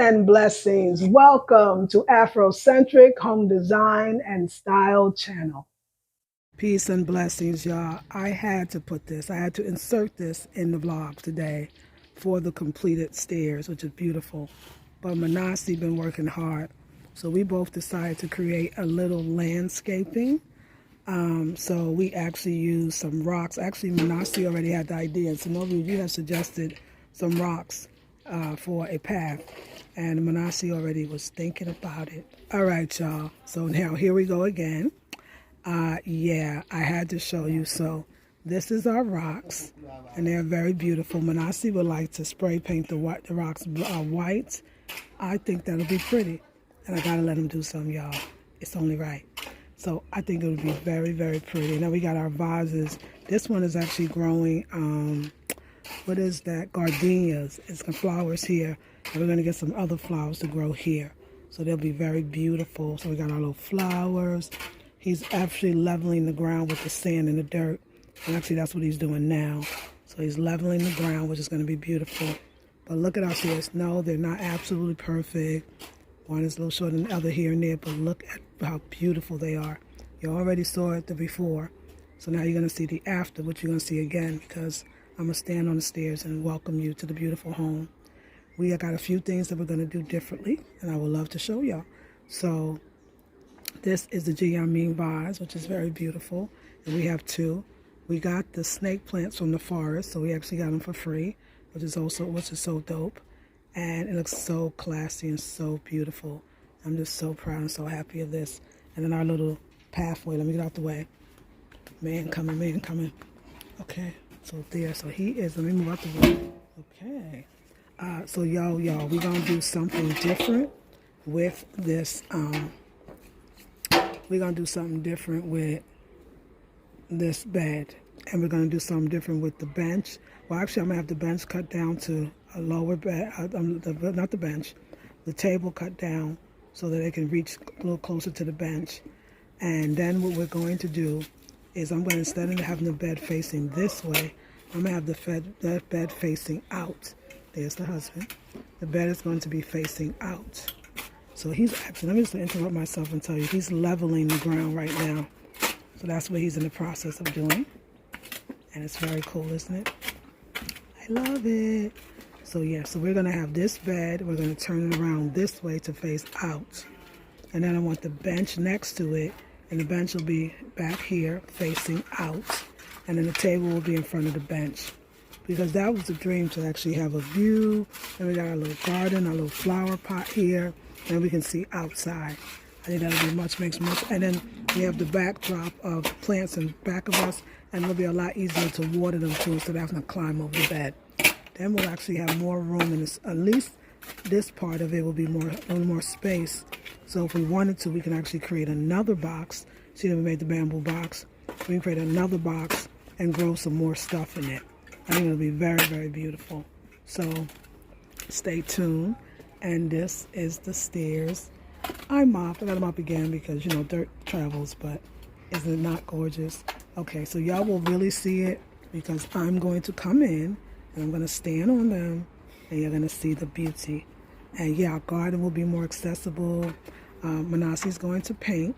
and blessings. Welcome to Afrocentric Home Design and Style channel. Peace and blessings, y'all. I had to insert this in the vlog today for the completed stairs, which is beautiful. But Manasi been working hard. So we both decided to create a little landscaping. So we actually used some rocks. Actually, Manasi already had the idea. So Nobu, you have suggested some rocks for a path. And Manasi already was thinking about it. All right, y'all. So now here we go again. Yeah, I had to show you. So this is our rocks, and they're very beautiful. Manasi would like to spray paint the rocks white. I think that'll be pretty. And I gotta let him do some, y'all. It's only right. So I think it would be very, very pretty. Now we got our vases. This one is actually growing, what is that? Gardenias. It's got flowers here. And we're gonna get some other flowers to grow here. So they'll be very beautiful. So we got our little flowers. He's actually leveling the ground with the sand and the dirt. And actually that's what he's doing now. So he's leveling the ground, which is gonna be beautiful. But look at our stairs. No, they're not absolutely perfect. One is a little shorter than the other here and there, but look at how beautiful they are. You already saw it the before. So now you're gonna see the after, which you're gonna see again, because I'm gonna stand on the stairs and welcome you to the beautiful home. We got a few things that we're gonna do differently, and I would love to show y'all. So this is the Giamin vase, which is very beautiful, and we have two. We got the snake plants from the forest, so we actually got them for free, which is so dope, and it looks so classy and so beautiful. I'm just so proud and so happy of this. And then our little pathway. Let me get out the way. Man coming. Okay, so there. So he is. Let me move out the way. Okay. So y'all, we're gonna do something different with this. We're gonna do something different with this bed, and we're gonna do something different with the bench. Well, actually, I'm gonna have the bench cut down to a lower bed. Not the bench, the table cut down so that it can reach a little closer to the bench. And then what we're going to do is I'm going to, instead of having the bed facing this way, I'm going to have the bed facing out. There's the husband. The bed is going to be facing out. So he's actually, let me just interrupt myself and tell you, he's leveling the ground right now. So that's what he's in the process of doing. And it's very cool, isn't it? I love it. So yeah, so we're going to have this bed. We're going to turn it around this way to face out. And then I want the bench next to it. And the bench will be back here facing out. And then the table will be in front of the bench. Because that was the dream, to actually have a view. And we got our little garden, our little flower pot here. And we can see outside. I think that'll be makes much. And then we have the backdrop of plants in back of us. And it'll be a lot easier to water them too, instead of having to climb over the bed. Then we'll actually have more room in this. At least this part of it will be a little more space. So if we wanted to, we can actually create another box. See that we made the bamboo box. We can create another box and grow some more stuff in it. I think it'll be very, very beautiful. So stay tuned. And this is the stairs. I got them up again because, dirt travels, but isn't it not gorgeous? Okay, so y'all will really see it because I'm going to come in and I'm going to stand on them and you're going to see the beauty. And yeah, our garden will be more accessible. Manasi's going to paint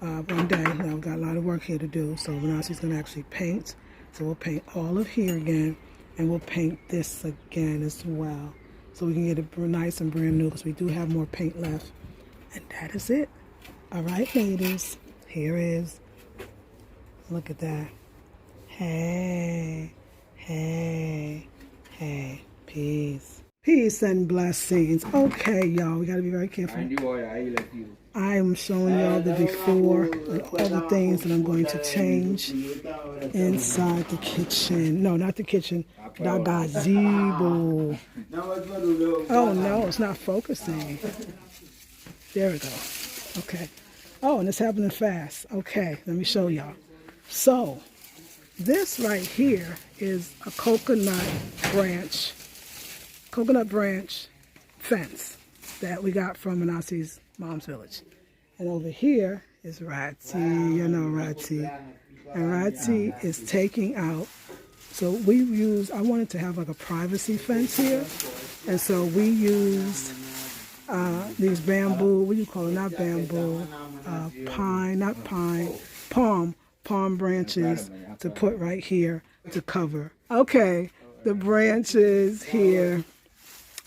one day. We've got a lot of work here to do, so Manasi's going to actually paint. So we'll paint all of here again, and we'll paint this again as well. So we can get it nice and brand new because we do have more paint left. And that is it. All right, ladies, here is. Look at that. Hey, peace. Peace and blessings. Okay, y'all, we got to be very careful. I am showing y'all the before and all the things that I'm going to change inside the kitchen. No, not the kitchen. The gazebo. Oh, no, it's not focusing. There we go. Okay. Oh, and it's happening fast. Okay, let me show y'all. So, this right here is a coconut branch fence that we got from Manasi's mom's village. And over here is Ratty, Ratty. And Ratty is taking out, so I wanted to have like a privacy fence here. And so we used these bamboo, what do you call it? Not bamboo, pine, not pine, palm branches to put right here to cover. Okay, the branches here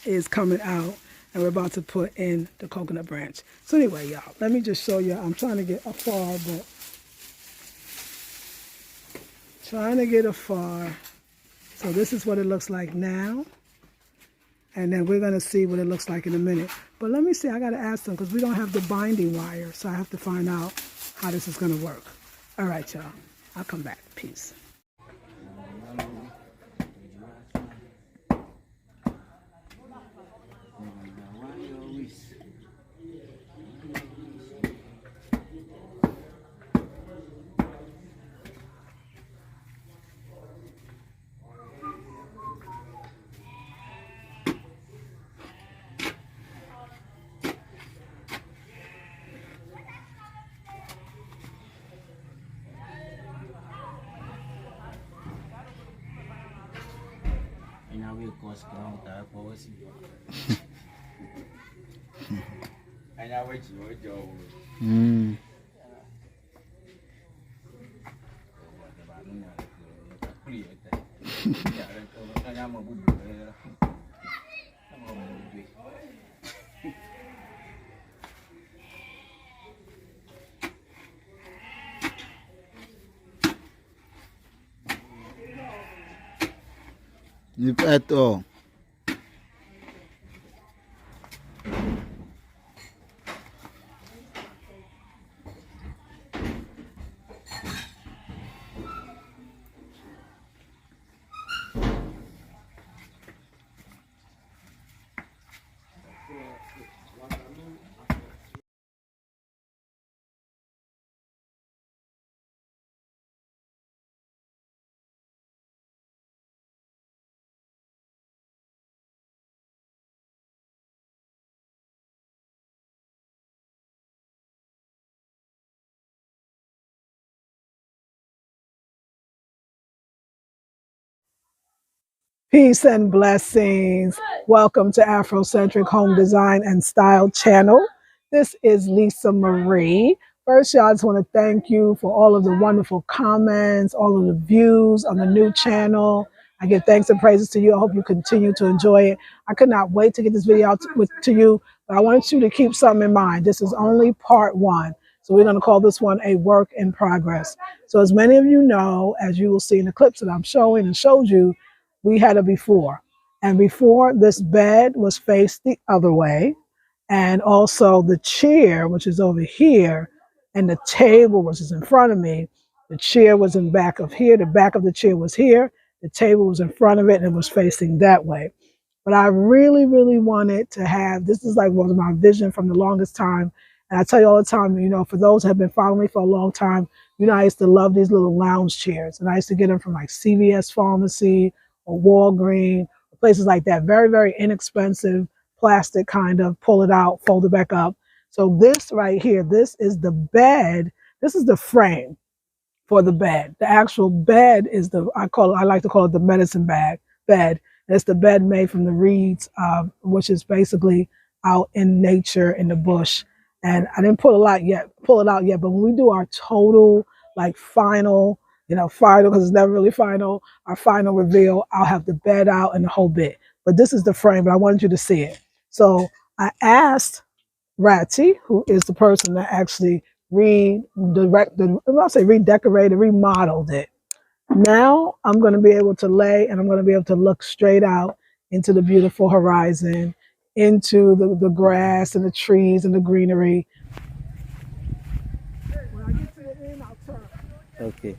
is coming out and we're about to put in the coconut branch. So anyway, y'all, let me just show you. I'm trying to get afar, but trying to get afar. So this is what it looks like now. And then we're going to see what it looks like in a minute. But let me see, I got to ask them because we don't have the binding wire. So I have to find out how this is going to work. All right, y'all. I'll come back. Peace. Mm. You've at all. Peace and blessings. Welcome to Afrocentric Home Design and Style channel. This is Lisa Marie. First, y'all, I just want to thank you for all of the wonderful comments, all of the views on the new channel. I give thanks and praises to you. I hope you continue to enjoy it. I could not wait to get this video out to you, but I wanted you to keep something in mind. This is only part one. So we're going to call this one a work in progress. So as many of you know, as you will see in the clips that I'm showing and showed you, we had a before. And before, this bed was faced the other way. And also the chair, which is over here, and the table, which is in front of me, the chair was in back of here. The back of the chair was here. The table was in front of it and it was facing that way. But I really, really wanted to have, this is like was my vision from the longest time. And I tell you all the time, you know, for those who have been following me for a long time, you know, I used to love these little lounge chairs. And I used to get them from like CVS Pharmacy or Walgreens, or places like that. Very, very inexpensive, plastic kind of, pull it out, fold it back up. So this right here, this is the bed. This is the frame for the bed. The actual bed is I like to call it the medicine bed. It's the bed made from the reeds, which is basically out in nature in the bush. And I didn't pull it out yet. But when we do our total, like final, final, because it's never really final, our final reveal, I'll have the bed out and the whole bit. But this is the frame, but I wanted you to see it. So I asked Ratty, who is the person that actually redecorated, remodeled it. Now I'm going to be able to lay and I'm going to be able to look straight out into the beautiful horizon, into the grass and the trees and the greenery. When I get to the end, I'll turn. Okay.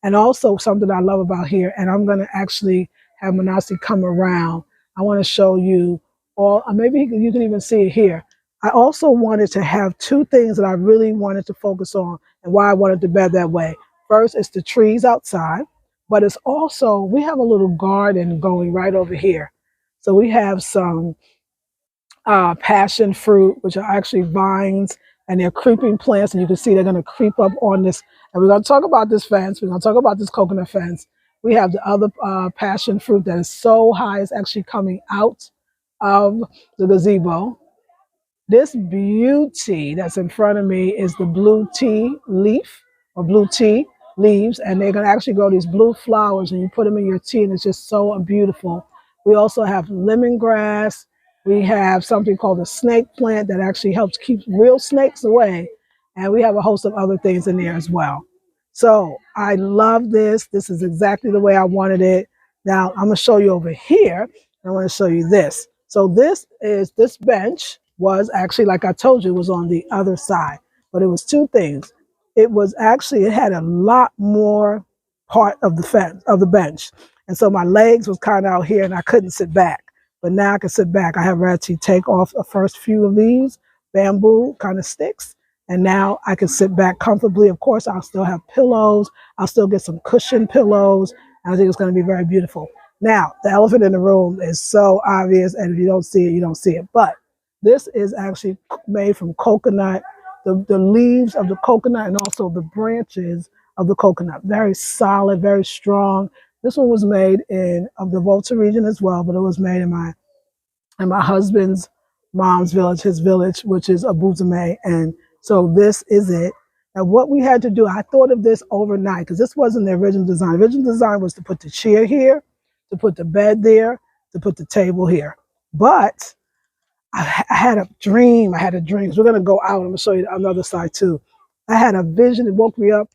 And also something I love about here, and I'm going to actually have Manasi come around. I want to show you all, maybe you can even see it here. I also wanted to have two things that I really wanted to focus on and why I wanted the bed that way. First, it's the trees outside, but it's also, we have a little garden going right over here. So we have some passion fruit, which are actually vines, and they're creeping plants, and you can see they're going to creep up on this. And we're going to talk about this fence. We're going to talk about this coconut fence. We have the other passion fruit that is so high, it's actually coming out of the gazebo. This beauty that's in front of me is the blue tea leaf or blue tea leaves, and they're going to actually grow these blue flowers, and you put them in your tea, and it's just so beautiful. We also have lemongrass. We have something called a snake plant that actually helps keep real snakes away, and we have a host of other things in there as well. So I love this. This is exactly the way I wanted it. Now I'm going to show you over here. I want to show you this. So this bench was actually, like I told you, was on the other side, but it was two things. It was actually, it had a lot more part of the fence of the bench. And so my legs was kind of out here and I couldn't sit back, but now I can sit back. I have actually take off the first few of these bamboo kind of sticks. And now I can sit back comfortably. Of course, I'll still have pillows. I'll still get some cushion pillows. And I think it's going to be very beautiful. Now, the elephant in the room is so obvious, and if you don't see it, you don't see it. But this is actually made from coconut, the leaves of the coconut, and also the branches of the coconut. Very solid, very strong. This one was made in of the Volta region as well, but it was made in my husband's mom's village, his village, which is Abuzame. And so this is it. And what we had to do, I thought of this overnight because this wasn't the original design. The original design was to put the chair here, to put the bed there, to put the table here. But I had a dream. I had a dream. So we're going to go out. I'm going to show you another side too. I had a vision. It woke me up.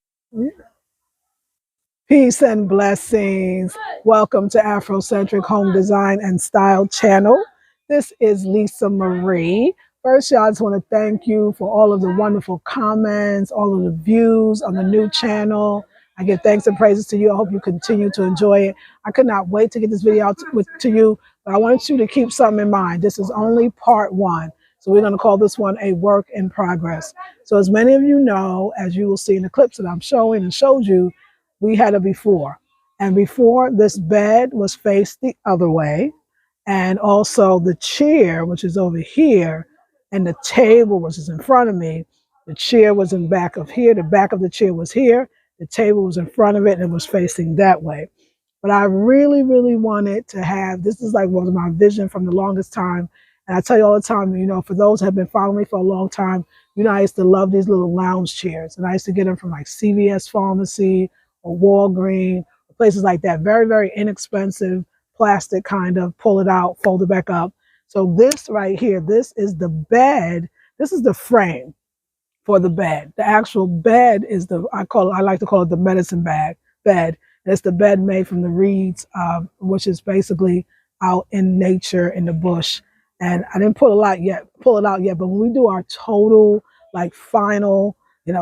Peace and blessings. Welcome to Afrocentric Home Design and Style channel. This is Lisa Marie. First, y'all, I just want to thank you for all of the wonderful comments, all of the views on the new channel. I give thanks and praises to you. I hope you continue to enjoy it. I could not wait to get this video out to you, but I wanted you to keep something in mind. This is only part one. So we're going to call this one a work in progress. So as many of you know, as you will see in the clips that I'm showing and showed you, we had a before. And before, this bed was faced the other way. And also the chair, which is over here, and the table, which is in front of me, the chair was in back of here. The back of the chair was here. The table was in front of it and it was facing that way. But I really, really wanted to have, this is like was my vision from the longest time. And I tell you all the time, you know, for those who have been following me for a long time, you know, I used to love these little lounge chairs. And I used to get them from like CVS Pharmacy or Walgreens, places like that. Very, very inexpensive plastic kind of, pull it out, fold it back up. So this right here, this is the bed. This is the frame for the bed. The actual bed is I like to call it the medicine bed. It's the bed made from the reeds, which is basically out in nature in the bush. And I didn't pull it out yet, but when we do our total, like final,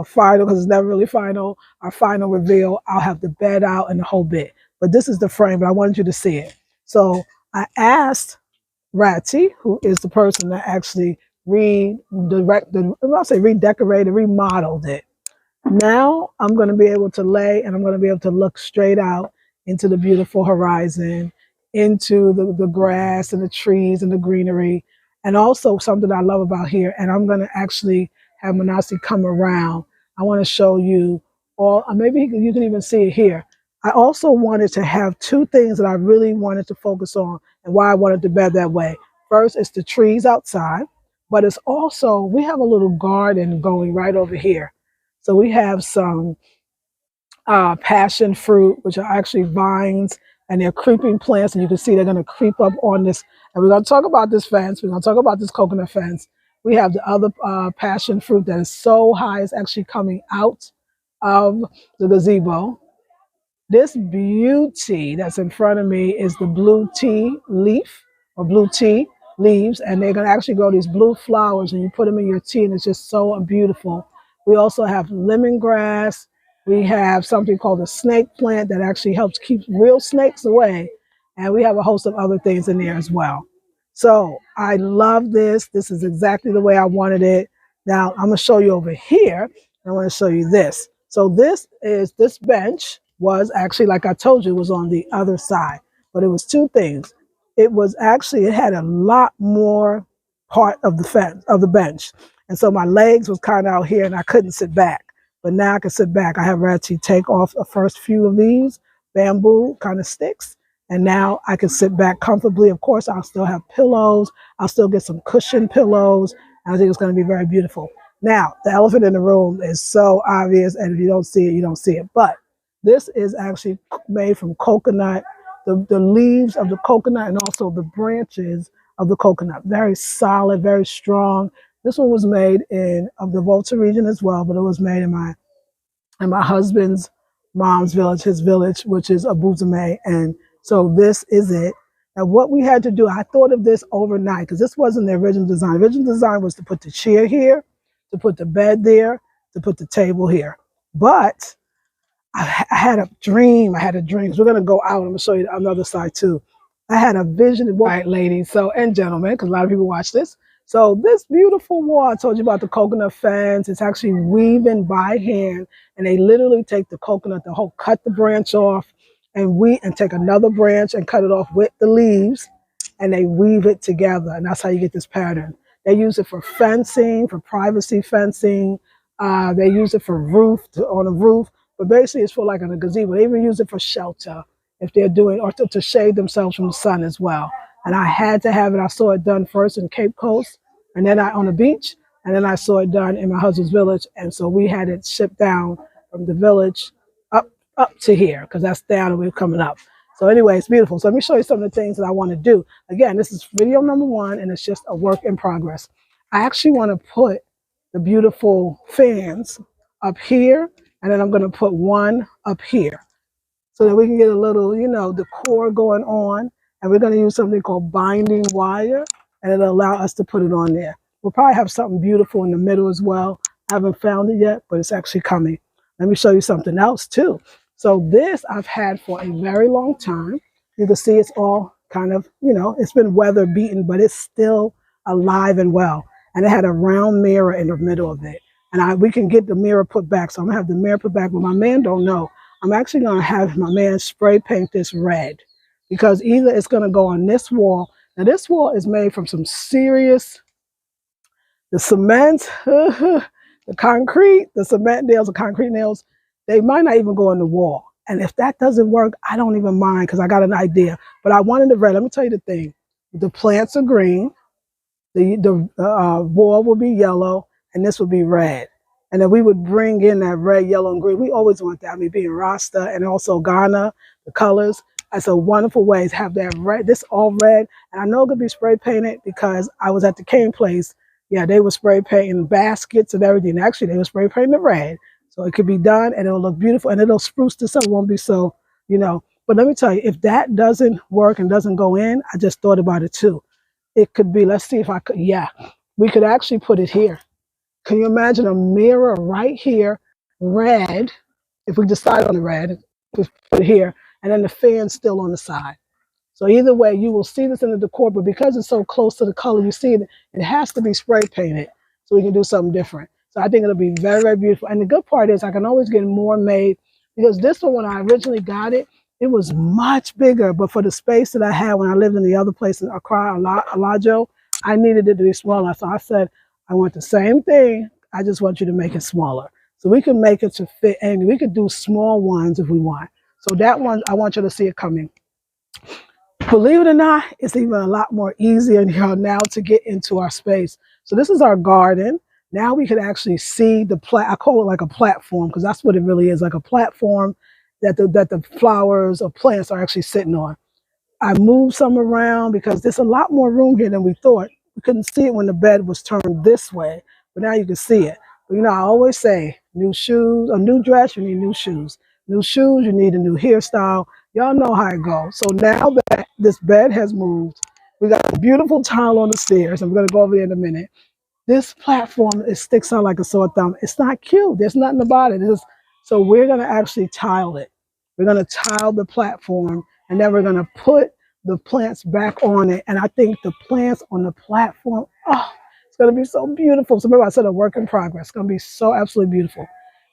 final, because it's never really final, our final reveal, I'll have the bed out and the whole bit. But this is the frame, but I wanted you to see it. So I asked Ratty, who is the person that actually redecorated, remodeled it. Now I'm going to be able to lay and I'm going to be able to look straight out into the beautiful horizon, into the grass and the trees and the greenery. And also something I love about here, and I'm going to actually have Manasi come around. I want to show you all, maybe you can even see it here. I also wanted to have two things that I really wanted to focus on and why I wanted the bed that way. First, it's the trees outside, but it's also, we have a little garden going right over here. So we have some passion fruit, which are actually vines, and they're creeping plants, and you can see they're going to creep up on this. And we're going to talk about this fence. We're going to talk about this coconut fence. We have the other passion fruit that is so high, it's actually coming out of the gazebo. This beauty that's in front of me is the blue tea leaf or blue tea leaves, and they're going to actually grow these blue flowers, and you put them in your tea, and it's just so beautiful. We also have lemongrass. We have something called a snake plant that actually helps keep real snakes away, and we have a host of other things in there as well. So I love this. This is exactly the way I wanted it. Now I'm going to show you over here. I want to show you this. So this bench was actually, like I told you, was on the other side, but it was two things. it was actually, it had a lot more part of the fence, of the bench. And so my legs was kind of out here and I couldn't sit back. But now I can sit back. I have actually take off the first few of these bamboo kind of sticks. And now I can sit back comfortably. Of course, I'll still have pillows. I'll still get some cushion pillows. And I think it's going to be very beautiful. Now, the elephant in the room is so obvious. And if you don't see it, you don't see it. But this is actually made from coconut, the leaves of the coconut and also the branches of the coconut. Very solid, very strong. This one was made in of the Volta region as well, but it was made in my husband's mom's village, his village, which is Abuzame. And so this is it. And what we had to do, I thought of this overnight because this wasn't the original design. The original design was to put the chair here, to put the bed there, to put the table here. But I had a dream. I had a dream. So we're going to go out. I'm going to show you another side too. I had a vision. Right, ladies and gentlemen, because a lot of people watch this. So this beautiful wall, I told you about the coconut fence. It's actually weaving by hand. And they literally take the coconut, cut the branch off and take another branch and cut it off with the leaves. And they weave it together. And that's how you get this pattern. They use it for fencing, for privacy fencing. They use it for on a roof. But basically, it's for like on a gazebo. They even use it for shelter if they're doing, or to shade themselves from the sun as well. And I had to have it. I saw it done first in Cape Coast, and then on the beach, and then I saw it done in my husband's village. And so we had it shipped down from the village up to here, because that's down and we're coming up. So anyway, it's beautiful. So let me show you some of the things that I want to do. Again, this is video number 1, and it's just a work in progress. I actually want to put the beautiful fans up here, and then I'm going to put one up here so that we can get a little, decor going on. And we're going to use something called binding wire, and it'll allow us to put it on there. We'll probably have something beautiful in the middle as well. I haven't found it yet, but it's actually coming. Let me show you something else too. So this I've had for a very long time. You can see it's all kind of, it's been weather beaten, but it's still alive and well. And it had a round mirror in the middle of it. And we can get the mirror put back. So I'm gonna have the mirror put back, but my man don't know. I'm actually gonna have my man spray paint this red, because either it's gonna go on this wall. Now this wall is made from some serious, the cement, the concrete, the cement nails, the concrete nails, they might not even go on the wall. And if that doesn't work, I don't even mind, because I got an idea. But I wanted the red. Let me tell you the thing. The plants are green. The wall will be yellow, and this will be red. And then we would bring in that red, yellow, and green. We always want that. I mean, being Rasta and also Ghana, the colors. That's a wonderful way to have that red, this all red. And I know it could be spray painted because I was at the cane place. Yeah, they were spray painting baskets and everything. Actually, they were spray painting the red. So it could be done and it'll look beautiful and it'll spruce this up. It won't be so, But let me tell you, if that doesn't work and doesn't go in, I just thought about it too. It could be, let's see if I could, we could actually put it here. Can you imagine a mirror right here, red, if we decide on the red, just put it here, and then the fan's still on the side. So either way, you will see this in the decor, but because it's so close to the color, you see it, it has to be spray painted so we can do something different. So I think it'll be very, very beautiful. And the good part is I can always get more made, because this one, when I originally got it, it was much bigger, but for the space that I had when I lived in the other place in Accra, Alajo, I needed it to be smaller. So I said, I want the same thing. I just want you to make it smaller. So we can make it to fit, and we could do small ones if we want. So that one, I want you to see it coming. Believe it or not, it's even a lot more easier now to get into our space. So this is our garden. Now we could actually see I call it like a platform, because that's what it really is, like a platform that the flowers or plants are actually sitting on. I moved some around because there's a lot more room here than we thought. We couldn't see it when the bed was turned this way, but now you can see it. But I always say, new shoes, a new dress, you need new shoes. New shoes, you need a new hairstyle. Y'all know how it goes. So now that this bed has moved, we got a beautiful tile on the stairs, and we're going to go over there in a minute. This platform, it sticks out like a sore thumb. It's not cute. There's nothing about it. So we're going to actually tile it. We're going to tile the platform, and then we're going to put the plants back on it. And I think the plants on the platform, it's going to be so beautiful. So remember, I said a work in progress. It's going to be so absolutely beautiful.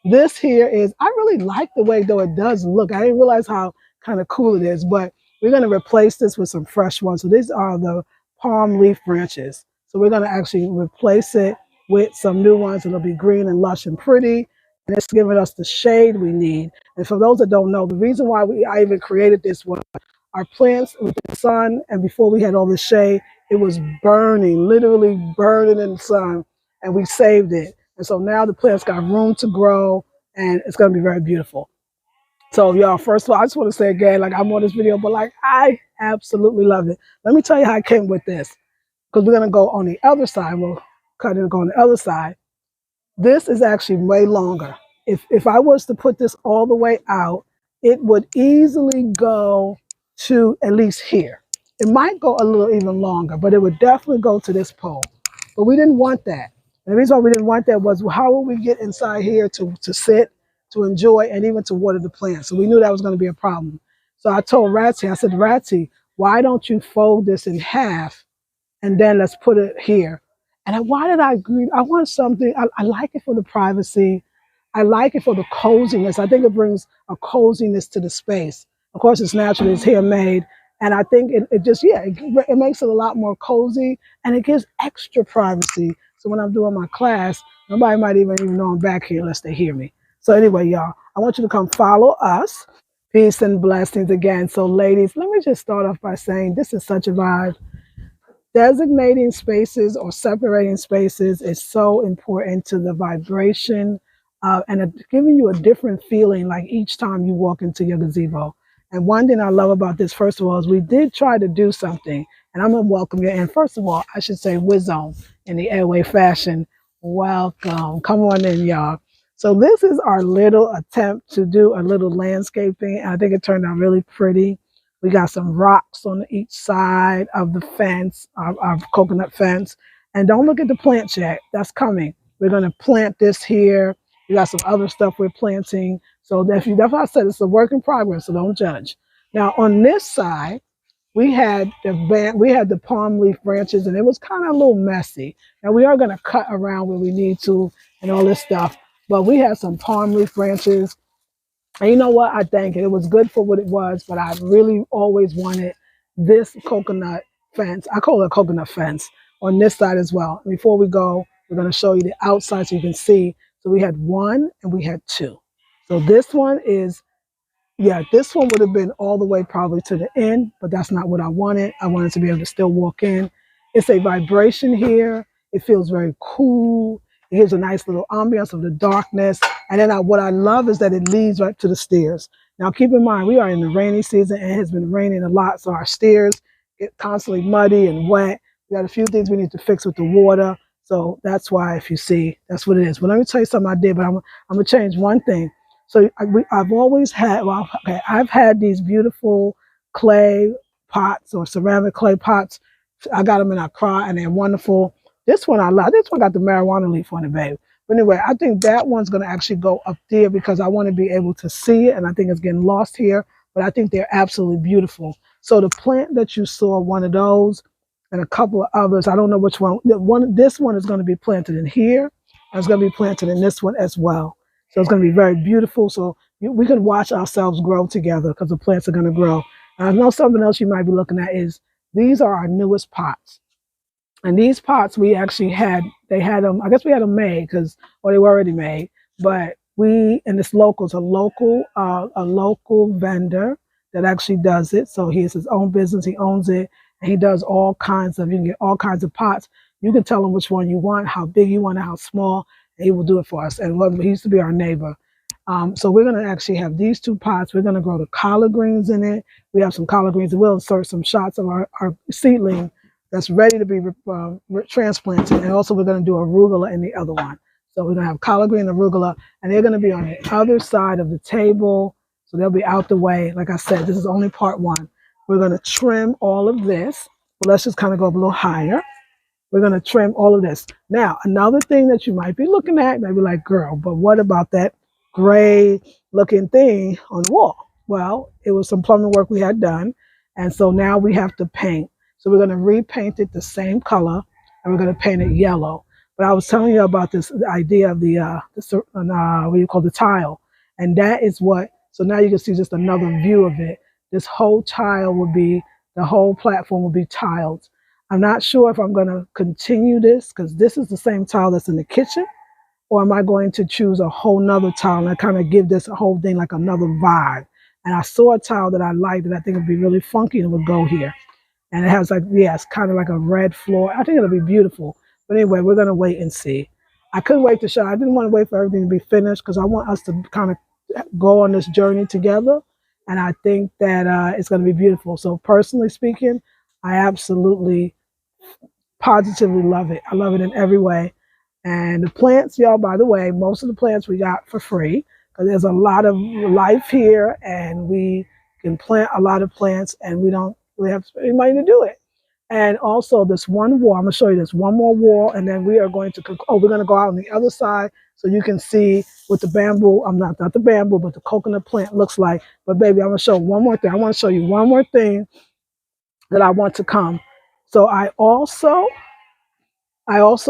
This here is, I really like the way though it does look. I didn't realize how kind of cool it is, but we're going to replace this with some fresh ones. So these are the palm leaf branches. So we're going to actually replace it with some new ones. It'll be green and lush and pretty. And it's giving us the shade we need. And for those that don't know, the reason why I even created this was our plants with the sun, and before we had all the shade, it was burning, literally burning in the sun, and we saved it. And so now the plants got room to grow, and it's going to be very beautiful. So y'all, first of all, I just want to say again, like I'm on this video, but like I absolutely love it. Let me tell you how I came with this, because we're going to go on the other side. We'll cut it and go on the other side. This is actually way longer. If I was to put this all the way out, it would easily go to at least here. It might go a little even longer, but it would definitely go to this pole. But we didn't want that. And the reason why we didn't want that was how would we get inside here to sit, to enjoy, and even to water the plants? So we knew that was going to be a problem. So I told Ratsy, I said, Ratsy, why don't you fold this in half and then let's put it here? And why did I agree? I want something, I like it for the privacy. I like it for the coziness. I think it brings a coziness to the space. Of course, it's natural, it's handmade. And I think it just, yeah, it makes it a lot more cozy, and it gives extra privacy. So when I'm doing my class, nobody might even know I'm back here unless they hear me. So anyway, y'all, I want you to come follow us. Peace and blessings again. So ladies, let me just start off by saying this is such a vibe. Designating spaces or separating spaces is so important to the vibration and giving you a different feeling like each time you walk into your gazebo. And one thing I love about this, first of all, is we did try to do something, and I'm going to welcome you. And first of all, I should say Wizone in the airway fashion. Welcome. Come on in, y'all. So this is our little attempt to do a little landscaping. I think it turned out really pretty. We got some rocks on each side of the fence, our coconut fence. And don't look at the plants yet. That's coming. We're going to plant this here. We got some other stuff we're planting. So that's why I said it's a work in progress, so don't judge. Now on this side, we had the palm leaf branches, and it was kind of a little messy. Now we are going to cut around where we need to and all this stuff. But we had some palm leaf branches. And you know what? I think it was good for what it was, but I really always wanted this coconut fence. I call it a coconut fence on this side as well. Before we go, we're going to show you the outside so you can see. So we had one and we had two. So this one is, yeah, this one would have been all the way probably to the end, but that's not what I wanted. I wanted to be able to still walk in. It's a vibration here. It feels very cool. It gives a nice little ambiance of the darkness. And then what I love is that it leads right to the stairs. Now, keep in mind, we are in the rainy season and it has been raining a lot. So our stairs get constantly muddy and wet. We got a few things we need to fix with the water. So that's why, if you see, that's what it is. But let me tell you something I did, but I'm going to change one thing. So I've always had, I've had these beautiful clay pots or ceramic clay pots. I got them in Accra and they're wonderful. This one I love. This one got the marijuana leaf on it, babe. But anyway, I think that one's going to actually go up there because I want to be able to see it. And I think it's getting lost here, but I think they're absolutely beautiful. So the plant that you saw, one of those and a couple of others, I don't know which one. This one is going to be planted in here. And it's going to be planted in this one as well. So it's going to be very beautiful. So we can watch ourselves grow together because the plants are going to grow. And I know something else you might be looking at is these are our newest pots. And these pots we actually had them, I guess we had them made or they were already made, but and this local's a local vendor that actually does it. So he has his own business, he owns it, and he does you can get all kinds of pots. You can tell him which one you want, how big you want it, how small, and he will do it for us. And he used to be our neighbor. So we're going to actually have these two pots. We're going to grow the collard greens in it. We have some collard greens, and we'll insert some shots of our seedling that's ready to be transplanted. And also we're going to do arugula in the other one. So we're going to have collard green and arugula, and they're going to be on the other side of the table. So they'll be out the way. Like I said, this is only part one. We're going to trim all of this. Well, let's just kind of go up a little higher. We're going to trim all of this. Now, another thing that you might be looking at, maybe like, girl, but what about that gray looking thing on the wall? Well, it was some plumbing work we had done. And so now we have to paint. So we're going to repaint it the same color, and we're going to paint it yellow. But I was telling you about the idea of what do you call the tile, and that is what. So now you can see just another view of it. this whole tile will be, the whole platform will be tiled. I'm not sure if I'm going to continue this because this is the same tile that's in the kitchen, or am I going to choose a whole nother tile and kind of give this whole thing like another vibe? And I saw a tile that I liked that I think would be really funky and would go here. And it has like, yeah, it's kind of like a red floor. I think it'll be beautiful. But anyway, we're going to wait and see. I couldn't wait to show. I didn't want to wait for everything to be finished because I want us to kind of go on this journey together. And I think that it's going to be beautiful. So personally speaking, I absolutely, positively love it. I love it in every way. And the plants, y'all, by the way, most of the plants we got for free because there's a lot of life here and we can plant a lot of plants and we don't really have to spend any money to do it. And also this one wall, I'm going to show you this one more wall, and then we are going to, we're going to go out on the other side so you can see what the bamboo, not the bamboo, but the coconut plant looks like. But baby, I'm going to show one more thing. I want to show you one more thing that I want to come. So I also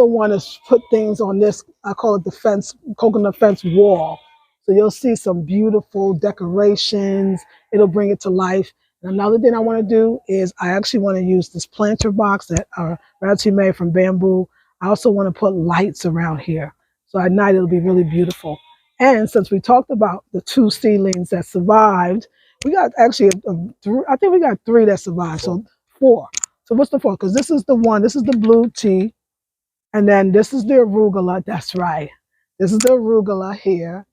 want to put things on this, I call it the fence, coconut fence wall. So you'll see some beautiful decorations. It'll bring it to life. And another thing I want to do is I actually want to use this planter box that are Ratty made from bamboo. I also want to put lights around here. So at night it'll be really beautiful. And since we talked about the 2 ceilings that survived, we got actually, I think we got 3 that survived. So 4. So what's the 4? Because this is the one, this is the blue tea. And then this is the arugula. That's right. This is the arugula here.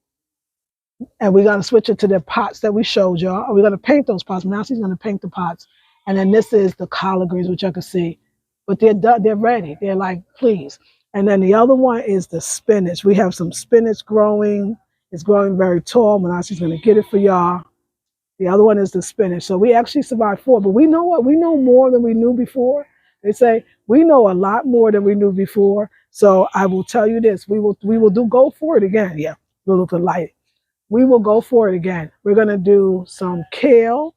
And we're going to switch it to the pots that we showed y'all. We're going to paint those pots. Now she's going to paint the pots. And then this is the collard greens, which you can see. But they're ready. They're like, please. And then the other one is the spinach. We have some spinach growing. It's growing very tall. Manasi's going to get it for y'all. The other one is the spinach. So we actually survived 4. But we know what? We know more than we knew before. They say we know a lot more than we knew before. So I will tell you this: we will go for it again. Yeah, we'll look light. We will go for it again. We're gonna do some kale.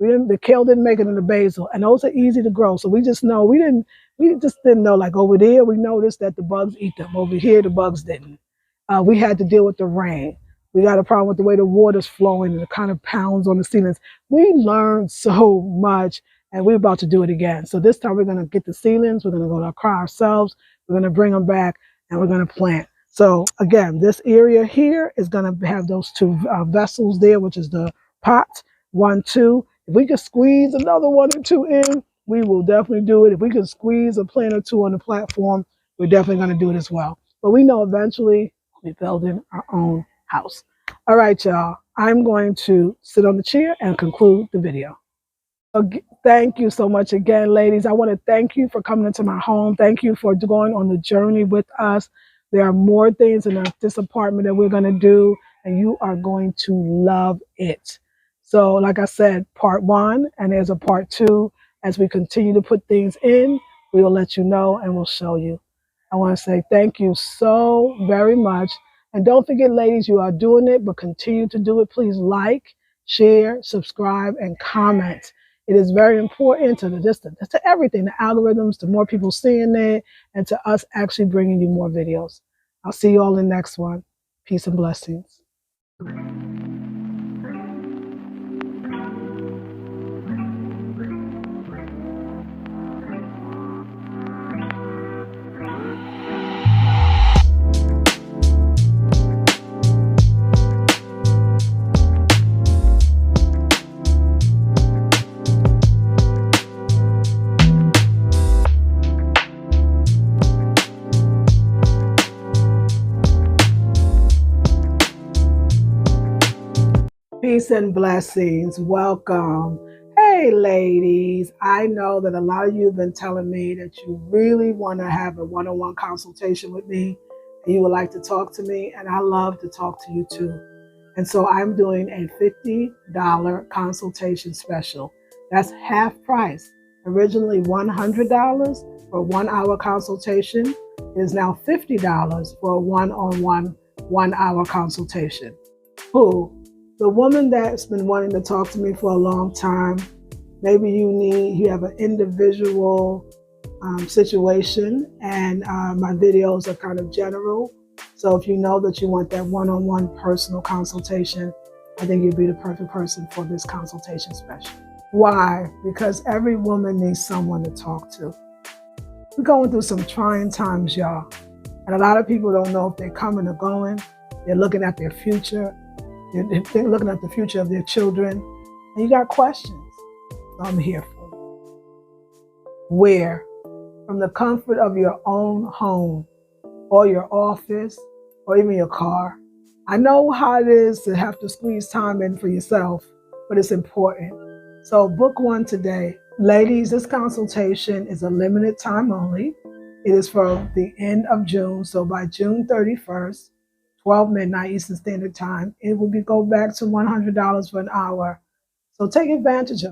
The kale didn't make it in the basil, and those are easy to grow. So we just know we just didn't know, like over there we noticed that the bugs eat them. Over here the bugs didn't. We had to deal with the rain. We got a problem with the way the water's flowing and it kind of pounds on the ceilings. We learned so much. And we're about to do it again. So this time we're going to get the ceilings. We're going to go to Accra ourselves. We're going to bring them back and we're going to plant. So again, this area here is going to have those 2 vessels there, which is the pot, 1, 2. If we could squeeze another 1 or 2 in, we will definitely do it. If we could squeeze a plant or 2 on the platform, we're definitely going to do it as well. But we know eventually we'll be building our own house. All right, y'all. I'm going to sit on the chair and conclude the video. Thank you so much again, ladies. I want to thank you for coming into my home. Thank you for going on the journey with us. There are more things in this apartment that we're going to do, and you are going to love it. So like I said, part 1, and there's a part 2. As we continue to put things in, we will let you know and we'll show you. I want to say thank you so very much. And don't forget, ladies, you are doing it, but continue to do it. Please like, share, subscribe, and comment. It is very important to everything, the algorithms, to more people seeing it, and to us actually bringing you more videos. I'll see you all in the next one. Peace and blessings. Peace and blessings. Welcome. Hey, ladies. I know that a lot of you have been telling me that you really want to have a one-on-one consultation with me and you would like to talk to me, and I love to talk to you too. And so I'm doing a $50 consultation special. That's half price. Originally $100 for a 1-hour consultation. It is now $50 for a one-on-one 1-hour consultation. The woman that's been wanting to talk to me for a long time, maybe you have an individual situation, and my videos are kind of general. So if you know that you want that one-on-one personal consultation, I think you'd be the perfect person for this consultation special. Why? Because every woman needs someone to talk to. We're going through some trying times, y'all. And a lot of people don't know if they're coming or going. They're looking at their future. They're looking at the future of their children. And you got questions. So I'm here for you. Where? From the comfort of your own home or your office or even your car. I know how it is to have to squeeze time in for yourself, but it's important. So book one today. Ladies, this consultation is a limited time only. It is for the end of June. So by June 31st, 12 midnight Eastern Standard Time, it will go back to $100 for an hour. So take advantage of it.